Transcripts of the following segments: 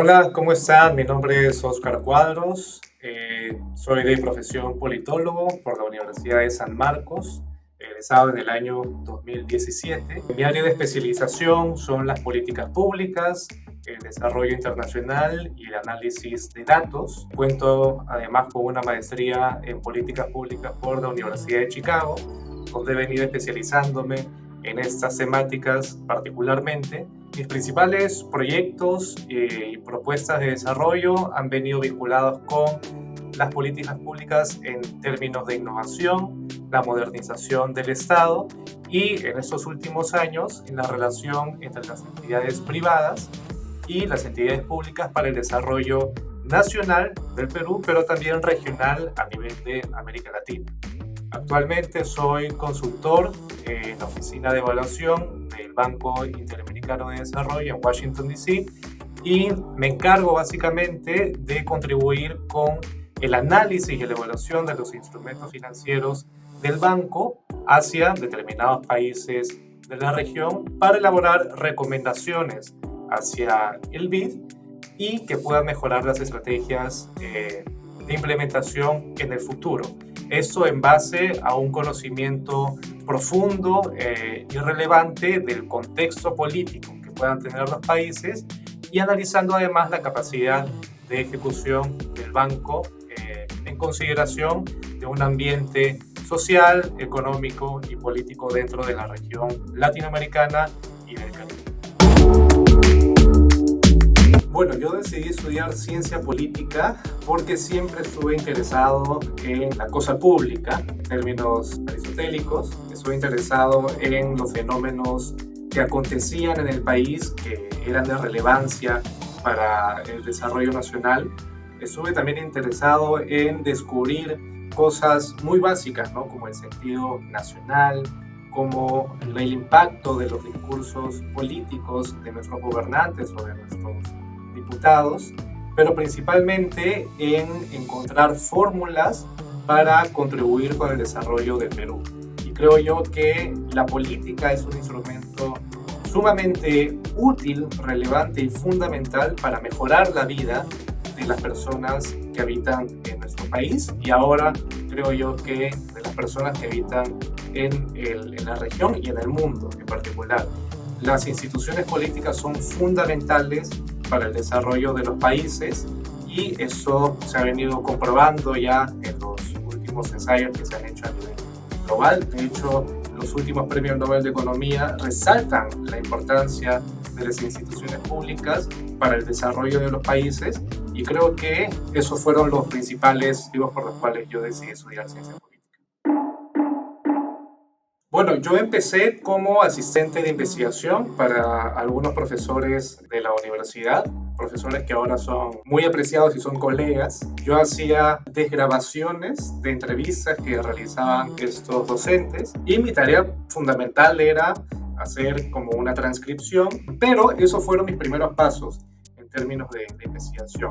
Hola, ¿cómo están? Mi nombre es Óscar Cuadros. Soy de profesión politólogo por la Universidad de San Marcos, egresado en el año 2017. Mi área de especialización son las políticas públicas, el desarrollo internacional y el análisis de datos. Cuento además con una maestría en políticas públicas por la Universidad de Chicago, donde he venido especializándome en estas temáticas particularmente. Mis principales proyectos y propuestas de desarrollo han venido vinculados con las políticas públicas en términos de innovación, la modernización del Estado y en estos últimos años en la relación entre las entidades privadas y las entidades públicas para el desarrollo nacional del Perú, pero también regional a nivel de América Latina. Actualmente soy consultor en la oficina de evaluación del Banco Interamericano de Desarrollo en Washington, D.C. y me encargo básicamente de contribuir con el análisis y la evaluación de los instrumentos financieros del banco hacia determinados países de la región para elaborar recomendaciones hacia el BID y que puedan mejorar las estrategias de implementación en el futuro. Esto en base a un conocimiento profundo y relevante del contexto político que puedan tener los países y analizando además la capacidad de ejecución del banco en consideración de un ambiente social, económico y político dentro de la región latinoamericana y del Caribe. Bueno, yo decidí estudiar ciencia política porque siempre estuve interesado en la cosa pública, en términos aristotélicos. Estuve interesado en los fenómenos que acontecían en el país, que eran de relevancia para el desarrollo nacional. Estuve también interesado en descubrir cosas muy básicas, ¿no? Como el sentido nacional, como el impacto de los discursos políticos de nuestros gobernantes o de nuestros diputados, pero principalmente en encontrar fórmulas para contribuir con el desarrollo del Perú. Y creo yo que la política es un instrumento sumamente útil, relevante y fundamental para mejorar la vida de las personas que habitan en nuestro país y ahora creo yo que de las personas que habitan en la región y en el mundo en particular. Las instituciones políticas son fundamentales para el desarrollo de los países y eso se ha venido comprobando ya en los últimos ensayos que se han hecho a nivel global. De hecho, los últimos premios Nobel de Economía resaltan la importancia de las instituciones públicas para el desarrollo de los países y creo que esos fueron los principales motivos por los cuales yo decidí estudiar ciencia política. Bueno, yo empecé como asistente de investigación para algunos profesores de la universidad, profesores que ahora son muy apreciados y son colegas. Yo hacía desgrabaciones de entrevistas que realizaban estos docentes y mi tarea fundamental era hacer como una transcripción, pero esos fueron mis primeros pasos en términos de investigación.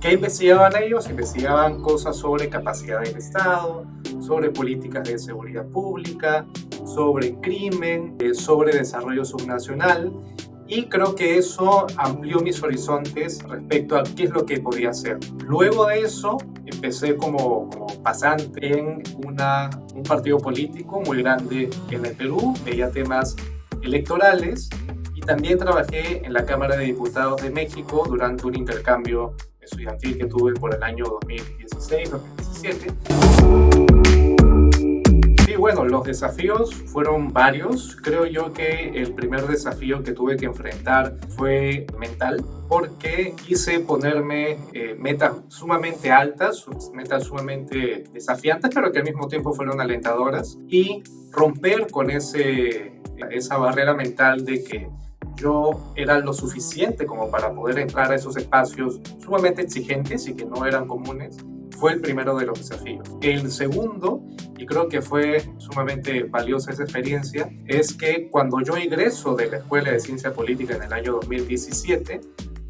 ¿Qué investigaban ellos? Investigaban cosas sobre capacidad del Estado, sobre políticas de seguridad pública, sobre crimen, sobre desarrollo subnacional y creo que eso amplió mis horizontes respecto a qué es lo que podía hacer. Luego de eso empecé como pasante en un partido político muy grande en el Perú, veía temas electorales y también trabajé en la Cámara de Diputados de México durante un intercambio estudiantil que tuve por el año 2016-2017. Y bueno, los desafíos fueron varios. Creo yo que el primer desafío que tuve que enfrentar fue mental, porque quise ponerme metas sumamente altas, metas sumamente desafiantes, pero que al mismo tiempo fueron alentadoras, y romper con esa barrera mental de que yo era lo suficiente como para poder entrar a esos espacios sumamente exigentes y que no eran comunes, fue el primero de los desafíos. El segundo, y creo que fue sumamente valiosa esa experiencia, es que cuando yo ingreso de la Escuela de Ciencia Política en el año 2017,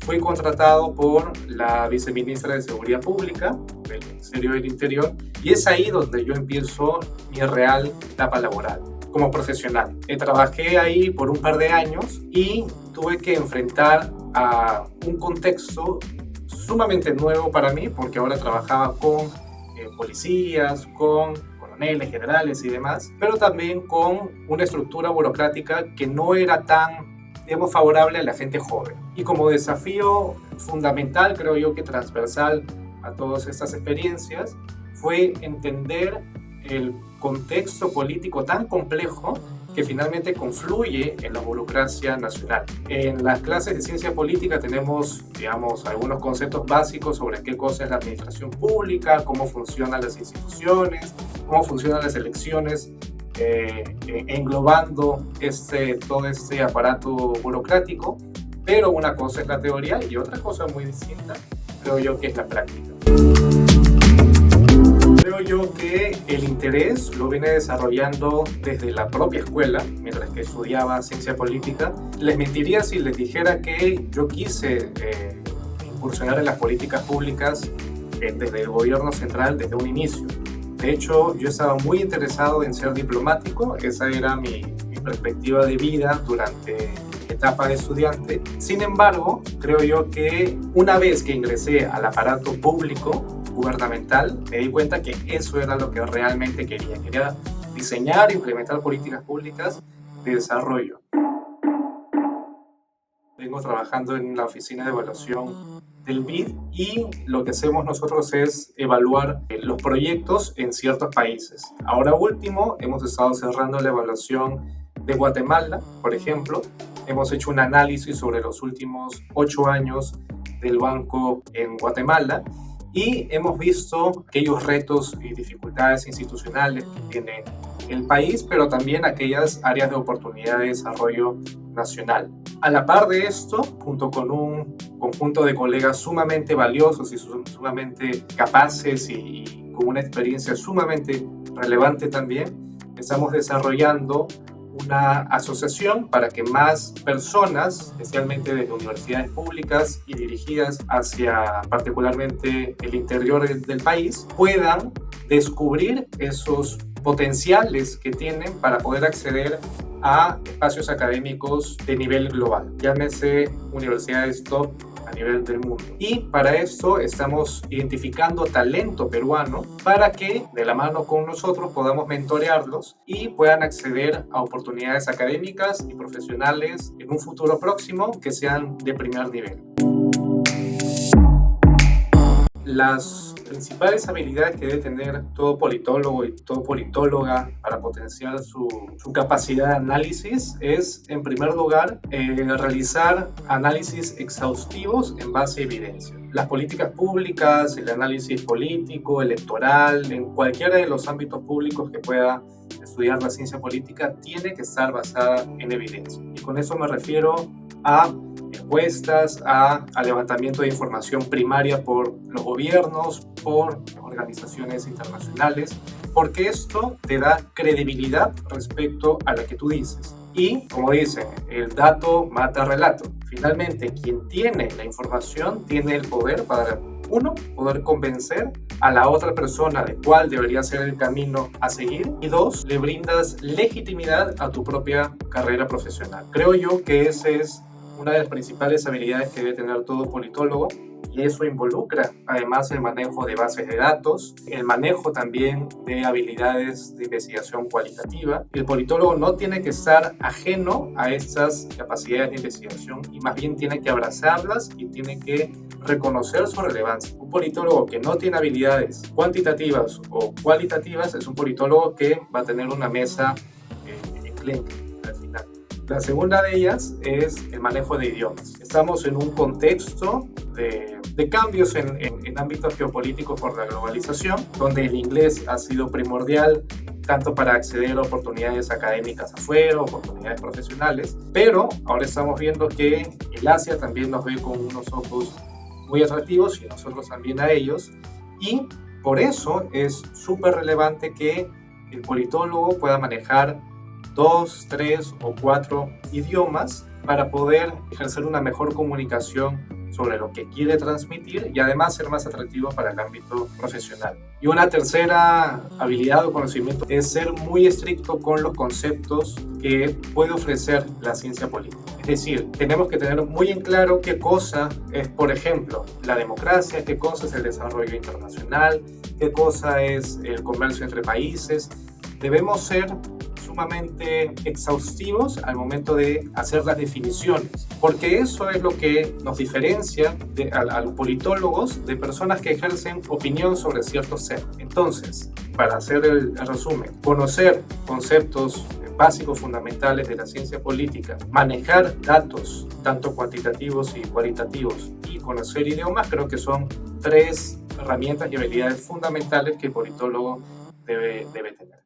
fui contratado por la viceministra de Seguridad Pública del Ministerio del Interior y es ahí donde yo empiezo mi real etapa laboral como profesional. Trabajé ahí por un par de años y tuve que enfrentar a un contexto sumamente nuevo para mí, porque ahora trabajaba con policías, con coroneles, generales y demás, pero también con una estructura burocrática que no era tan, digamos, favorable a la gente joven. Y como desafío fundamental, creo yo que transversal a todas estas experiencias, fue entender el contexto político tan complejo que finalmente confluye en la burocracia nacional. En las clases de ciencia política tenemos, digamos, algunos conceptos básicos sobre qué cosa es la administración pública, cómo funcionan las instituciones, cómo funcionan las elecciones, englobando todo este aparato burocrático, pero una cosa es la teoría y otra cosa muy distinta, creo yo, que es la práctica. Creo yo que el interés lo vine desarrollando desde la propia escuela, mientras que estudiaba ciencia política. Les mentiría si les dijera que yo quise incursionar en las políticas públicas desde el gobierno central desde un inicio. De hecho, yo estaba muy interesado en ser diplomático, esa era mi perspectiva de vida durante mi etapa de estudiante. Sin embargo, creo yo que una vez que ingresé al aparato público, gubernamental, me di cuenta que eso era lo que realmente quería. Quería diseñar e implementar políticas públicas de desarrollo. Vengo trabajando en la oficina de evaluación del BID y lo que hacemos nosotros es evaluar los proyectos en ciertos países. Ahora último, hemos estado cerrando la evaluación de Guatemala, por ejemplo. Hemos hecho un análisis sobre los últimos 8 años del banco en Guatemala y hemos visto aquellos retos y dificultades institucionales que tiene el país, pero también aquellas áreas de oportunidad de desarrollo nacional. A la par de esto, junto con un conjunto de colegas sumamente valiosos y sumamente capaces y con una experiencia sumamente relevante también, estamos desarrollando una asociación para que más personas, especialmente desde universidades públicas y dirigidas hacia particularmente el interior del país, puedan descubrir esos potenciales que tienen para poder acceder a espacios académicos de nivel global, llámese universidades top a nivel del mundo. Y para esto estamos identificando talento peruano para que de la mano con nosotros podamos mentorearlos y puedan acceder a oportunidades académicas y profesionales en un futuro próximo que sean de primer nivel. Las principales habilidades que debe tener todo politólogo y todo politóloga para potenciar su capacidad de análisis es, en primer lugar, realizar análisis exhaustivos en base a evidencia. Las políticas públicas, el análisis político, electoral, en cualquiera de los ámbitos públicos que pueda estudiar la ciencia política, tiene que estar basada en evidencia. Y con eso me refiero a encuestas, a levantamiento de información primaria por los gobiernos, por organizaciones internacionales, porque esto te da credibilidad respecto a lo que tú dices. Y, como dicen, el dato mata relato. Finalmente, quien tiene la información tiene el poder para, uno, poder convencer a la otra persona de cuál debería ser el camino a seguir, y dos, le brindas legitimidad a tu propia carrera profesional. Creo yo que ese es una de las principales habilidades que debe tener todo politólogo, y eso involucra además el manejo de bases de datos, el manejo también de habilidades de investigación cualitativa. El politólogo no tiene que estar ajeno a estas capacidades de investigación y más bien tiene que abrazarlas y tiene que reconocer su relevancia. Un politólogo que no tiene habilidades cuantitativas o cualitativas es un politólogo que va a tener una mesa enclenque al final. La segunda de ellas es el manejo de idiomas. Estamos en un contexto de cambios en ámbitos geopolíticos por la globalización, donde el inglés ha sido primordial tanto para acceder a oportunidades académicas afuera, oportunidades profesionales, pero ahora estamos viendo que el Asia también nos ve con unos ojos muy atractivos y nosotros también a ellos, y por eso es súper relevante que el politólogo pueda manejar 2, 3 o 4 idiomas para poder ejercer una mejor comunicación sobre lo que quiere transmitir y además ser más atractivo para el ámbito profesional. Y una tercera habilidad o conocimiento es ser muy estricto con los conceptos que puede ofrecer la ciencia política. decir, tenemos que tener muy en claro qué cosa es, por ejemplo, la democracia, qué cosa es el desarrollo internacional, qué cosa es el comercio entre países. Debemos ser sumamente exhaustivos al momento de hacer las definiciones, porque eso es lo que nos diferencia a los politólogos de personas que ejercen opinión sobre ciertos temas. Entonces, para hacer el resumen, conocer conceptos básicos fundamentales de la ciencia política, manejar datos tanto cuantitativos y cualitativos y conocer idiomas, creo que son 3 herramientas y habilidades fundamentales que el politólogo debe tener.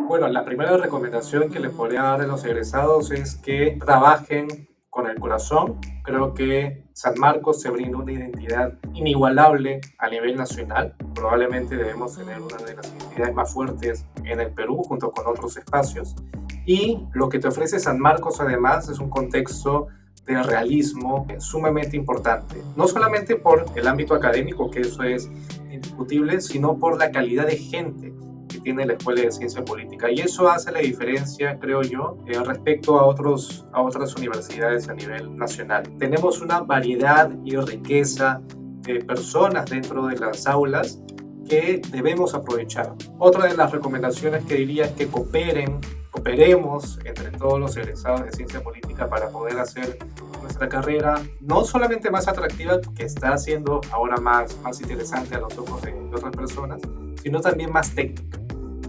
Bueno, la primera recomendación que les podría dar a los egresados es que trabajen con el corazón. Creo que San Marcos se brinda una identidad inigualable a nivel nacional. Probablemente debemos tener una de las identidades más fuertes en el Perú, junto con otros espacios. Y lo que te ofrece San Marcos, además, es un contexto de realismo sumamente importante. No solamente por el ámbito académico, que eso es indiscutible, sino por la calidad de gente que tiene la Escuela de Ciencia Política, y eso hace la diferencia, creo yo, respecto a otras universidades a nivel nacional. Tenemos una variedad y riqueza de personas dentro de las aulas que debemos aprovechar. Otra de las recomendaciones que diría es que cooperemos entre todos los egresados de Ciencia Política para poder hacer nuestra carrera no solamente más atractiva, que está siendo ahora más interesante a los ojos de otras personas, sino también más técnica.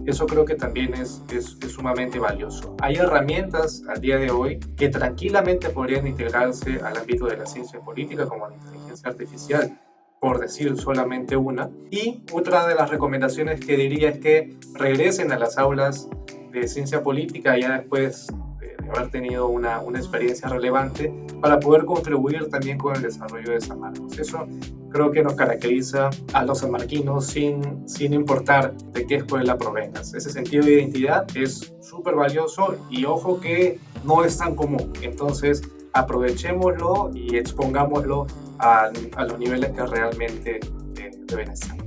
Eso creo que también es sumamente valioso. Hay herramientas al día de hoy que tranquilamente podrían integrarse al ámbito de la ciencia política, como la inteligencia artificial, por decir solamente una. Y otra de las recomendaciones que diría es que regresen a las aulas de ciencia política ya después de haber tenido una experiencia relevante, para poder contribuir también con el desarrollo de San Marcos. Eso creo que nos caracteriza a los sanmarquinos sin importar de qué escuela provengas. Ese sentido de identidad es súper valioso y ojo que no es tan común. Entonces aprovechémoslo y expongámoslo a los niveles que realmente deben estar.